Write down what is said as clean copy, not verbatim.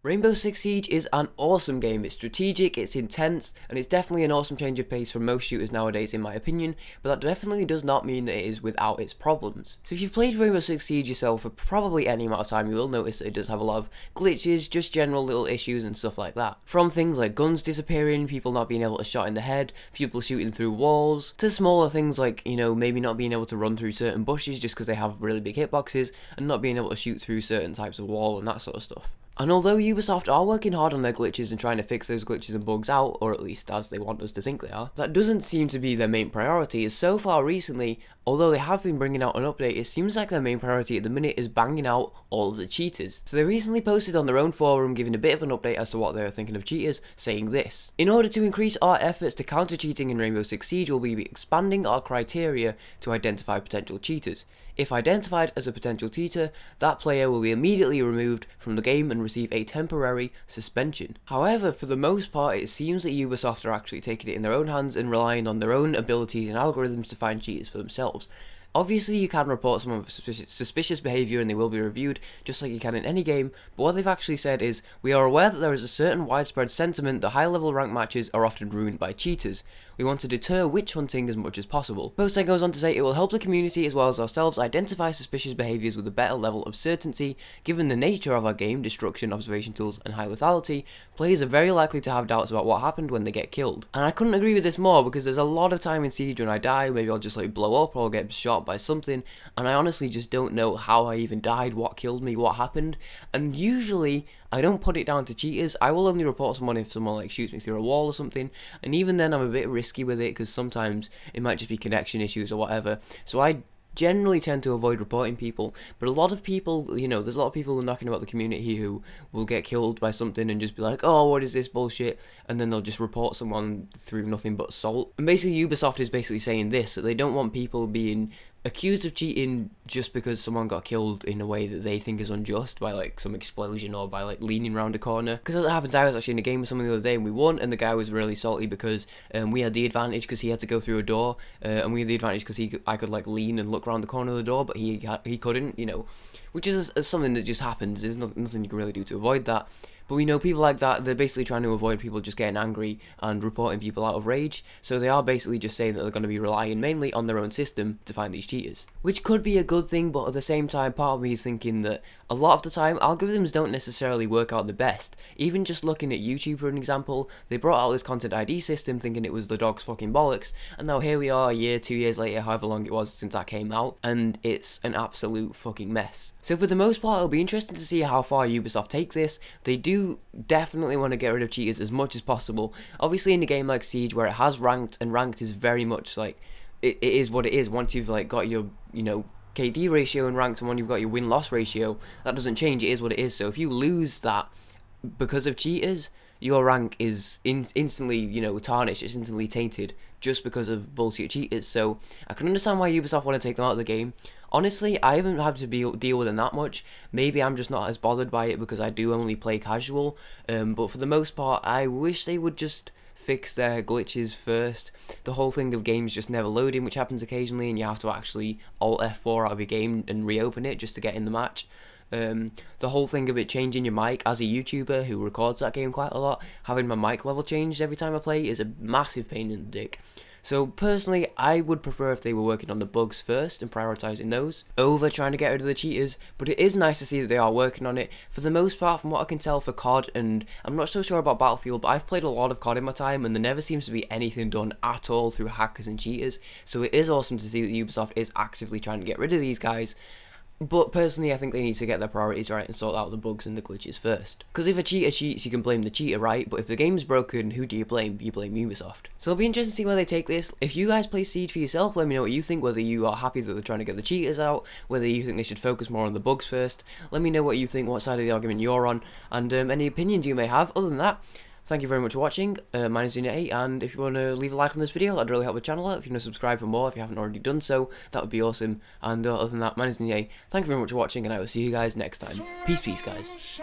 Rainbow Six Siege is an awesome game. It's strategic, it's intense, and it's definitely an awesome change of pace from most shooters nowadays in my opinion, but that definitely does not mean that it is without its problems. So if you've played Rainbow Six Siege yourself for probably any amount of time, you will notice that it does have a lot of glitches, just general little issues and stuff like that. From things like guns disappearing, people not being able to shot in the head, people shooting through walls, to smaller things like, maybe not being able to run through certain bushes just because they have really big hitboxes, and not being able to shoot through certain types of wall and that sort of stuff. And although Ubisoft are working hard on their glitches and trying to fix those glitches and bugs out, or at least as they want us to think they are, that doesn't seem to be their main priority, as so far recently, although they have been bringing out an update, it seems like their main priority at the minute is banging out all of the cheaters. So they recently posted on their own forum giving a bit of an update as to what they are thinking of cheaters, saying this: "In order to increase our efforts to counter cheating in Rainbow Six Siege, we'll be expanding our criteria to identify potential cheaters. If identified as a potential cheater, that player will be immediately removed from the game and receive a temporary suspension." However, for the most part, it seems that Ubisoft are actually taking it in their own hands and relying on their own abilities and algorithms to find cheaters for themselves. Obviously, you can report someone with suspicious behaviour and they will be reviewed, just like you can in any game, but what they've actually said is, "We are aware that there is a certain widespread sentiment that high-level rank matches are often ruined by cheaters. We want to deter witch hunting as much as possible." Post then goes on to say, "It will help the community as well as ourselves identify suspicious behaviours with a better level of certainty. Given the nature of our game, destruction, observation tools, and high lethality, players are very likely to have doubts about what happened when they get killed." And I couldn't agree with this more, because there's a lot of time in Siege when I die, maybe I'll just blow up or I'll get shot by something, and I honestly just don't know how I even died, what killed me, what happened, and usually I don't put it down to cheaters. I will only report someone if someone shoots me through a wall or something, and even then I'm a bit risky with it because sometimes it might just be connection issues or whatever, so I generally tend to avoid reporting people. But a lot of people, there's a lot of people knocking about the community who will get killed by something and just be like, "Oh, what is this bullshit?" and then they'll just report someone through nothing but salt. And basically Ubisoft is basically saying this, that they don't want people being accused of cheating just because someone got killed in a way that they think is unjust by some explosion or by leaning around a corner. Because as it happens, I was actually in a game with someone the other day and we won, and the guy was really salty because we had the advantage because he had to go through a door, and we had the advantage because I could lean and look around the corner of the door, but he couldn't, which is something that just happens. There's nothing you can really do to avoid that. But we know people like that, they're basically trying to avoid people just getting angry and reporting people out of rage, so they are basically just saying that they're going to be relying mainly on their own system to find these cheaters. Which could be a good thing, but at the same time, part of me is thinking that a lot of the time, algorithms don't necessarily work out the best. Even just looking at YouTube for an example, they brought out this content ID system thinking it was the dog's fucking bollocks, and now here we are a year, 2 years later, however long it was since that came out, and it's an absolute fucking mess. So for the most part, it'll be interesting to see how far Ubisoft take this. They do definitely want to get rid of cheaters as much as possible. Obviously in a game like Siege where it has ranked, and ranked is very much it is what it is. Once you've got your KD ratio in ranked, and when you've got your win-loss ratio, that doesn't change. It is what it is. So if you lose that because of cheaters, your rank is instantly tarnished. It's instantly tainted just because of bullshit cheaters. So I can understand why Ubisoft want to take them out of the game. Honestly, I haven't had to deal with them that much. Maybe I'm just not as bothered by it because I do only play casual, but for the most part, I wish they would just fix their glitches first. The whole thing of games just never loading, which happens occasionally, and you have to actually Alt F4 out of your game and reopen it just to get in the match. The whole thing of it changing your mic, as a YouTuber who records that game quite a lot, having my mic level changed every time I play is a massive pain in the dick. So personally, I would prefer if they were working on the bugs first and prioritising those over trying to get rid of the cheaters, but it is nice to see that they are working on it. For the most part, from what I can tell for COD, and I'm not so sure about Battlefield, but I've played a lot of COD in my time and there never seems to be anything done at all through hackers and cheaters, so it is awesome to see that Ubisoft is actively trying to get rid of these guys. But personally, I think they need to get their priorities right and sort out the bugs and the glitches first. Because if a cheater cheats, you can blame the cheater, right? But if the game's broken, who do you blame? You blame Ubisoft. So it'll be interesting to see where they take this. If you guys play Siege for yourself, let me know what you think, whether you are happy that they're trying to get the cheaters out, whether you think they should focus more on the bugs first. Let me know what you think, what side of the argument you're on, and any opinions you may have. Other than that, thank you very much for watching. My name is YetiHype, and if you want to leave a like on this video, that'd really help the channel out. If you want to subscribe for more, if you haven't already done so, that would be awesome. And other than that, my name is YetiHype. Thank you very much for watching, and I will see you guys next time. Peace, guys.